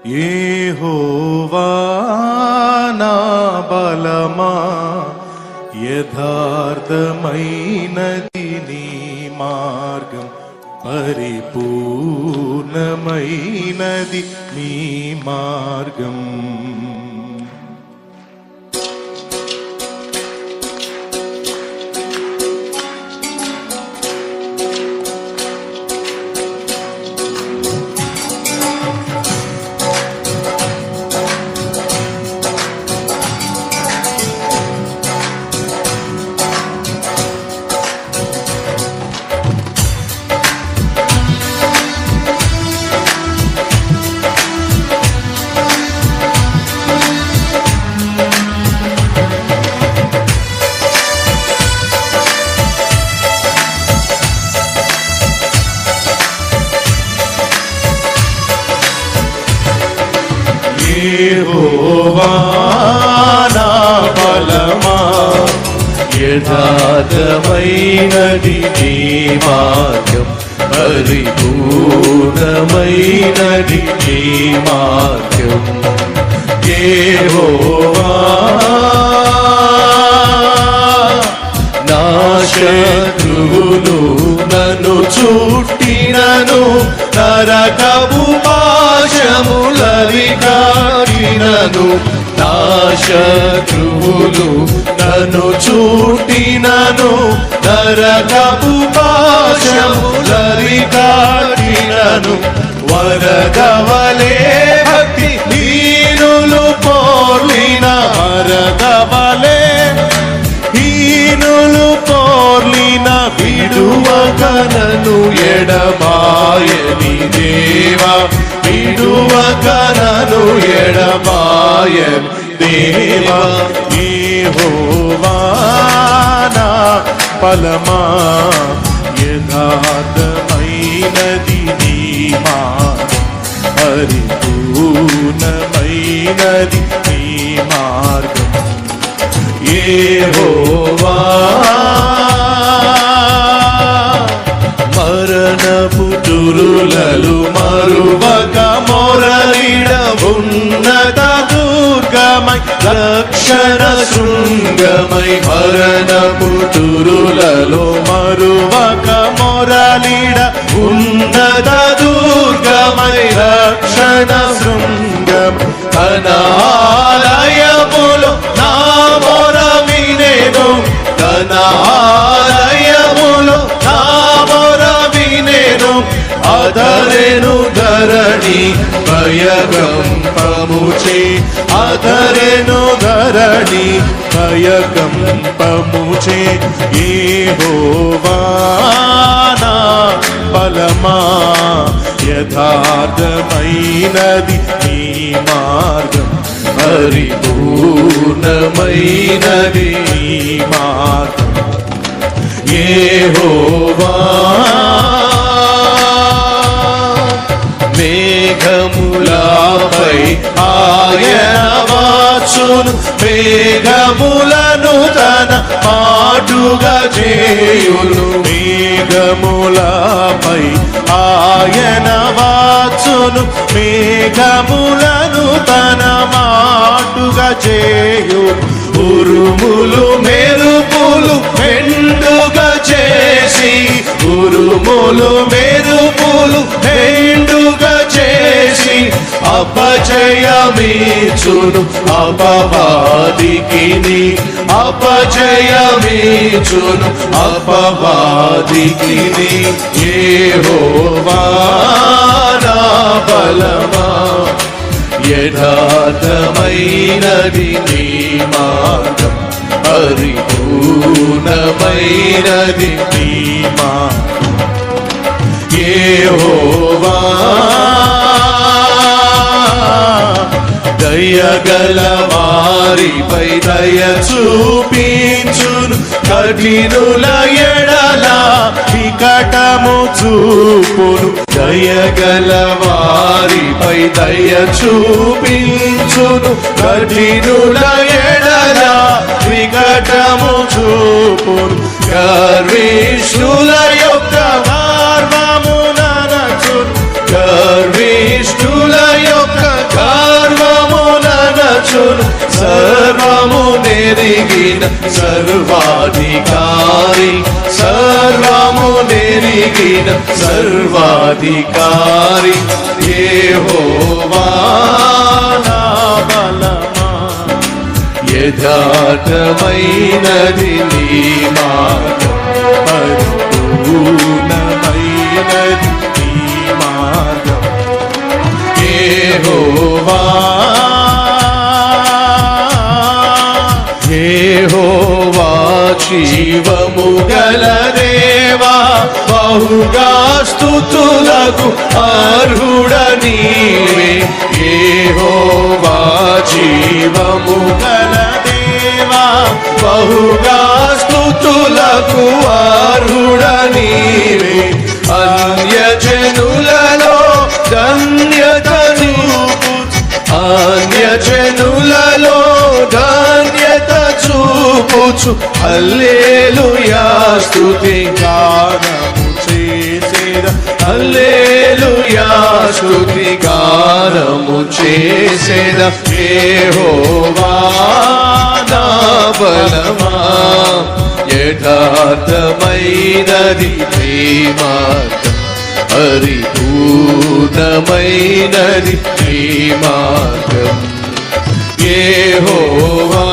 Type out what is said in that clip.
యెహోవా నా బలమా, యథార్థమైనది నీ మార్గం, పరిపూర్ణమైనది నీ మార్గం. యెహోవా నా బలమా, యథార్థమైనది నీ మార్గం, పరిపూర్ణమైనది నీ మార్గం. యెహోవా నా శత్రువులు నన్ను చుట్టినను, నరకపు పాశములవి కాకినను. నా శత్రువులు నన్ను చుట్టినను, నరకపు పాశములవి కాకినను. వరదవలే భక్తి హీనులు పోర్లిన, వరదవలే హీనులు పోర్లిన, విడువకనను ఎడబాయని దేవా, విడువకనను ఎడబాయని దేవా. యెహోవా నా బలమా, యథార్థమైనది నీ మార్గం, పరిపూర్ణమైనది నీ మార్గం. యెహోవా మరణపు దురులలో మరువక మొరలిడ, ఉన్నత దుర్గమై రక్షణ శృంగమై. మరణపు దురులలో మరువక మొరలిడ, ఉన్నత దుర్గమై రక్షణ శృంగం. తన ఆలయములో నా మొర వినెను, తన ఆలయములో నా మొర వినెను. అదరెను ధరణి భయకంపముచే, అదరెను ధరణి భయకంపముచే. యెహోవా నా బలమా, యథార్థమైనది నీ మార్గం, పరిపూర్ణమైనది నీ మార్గం. యెహోవా మేఘములపై ఆయన వచ్చును, మేఘములను తన మాటుగా చేయును. మేఘములపై ఆయన వచ్చును, మేఘములను తన మాటుగా చేయు. ఉరుములు మెరుపులు మెండుగా చేసి, ఉరుములు మెరుపులు మెండుగా చేసి, అపజయమీచును అపవాదికిని, అపజయమీచును అపవాదికిని. యెహోవా నా బలమా, యథార్థమైనది నీ మార్గం, పరిపూర్ణమైనది నీ మార్గం. యెహోవా దయగల వారిపై దయ చూపించును, కఠినుల ఎడల వికటము చూపును. దయగల వారిపై దయ చూపించును, కఠినుల ఎడల వికటము చూపును. గర్విష్ఠుల యొక్క గర్వము ననచును, గర్విష్ఠుల యొక్క సర్వాధికారి సర్వము నెరిగిన సర్వాధికారి యెహోవా నా బలమా యథార్థమైనది నీ మార్గం పరిపూర్ణమైనది నీ మార్గం యెహోవా యెహోవా జీవము గల దేవా బహుగా స్తుతులకు అర్హుడ నీవే యెహోవా జీవము గల దేవా బహుగా స్తుతులకు అర్హుడ నీవే అన్యజనులలో ధన్యత చూపుచు అన్యజనులలో ధన్యత చూపుచు హల్లెలూయా స్తుతి గానము చేసేద హల్లెలూయా స్తుతి గానము చేసేద యెహోవా నా బలమా యథార్థమైనది నీ మార్గం పరిపూర్ణమైనది నీ మార్గం యెహోవా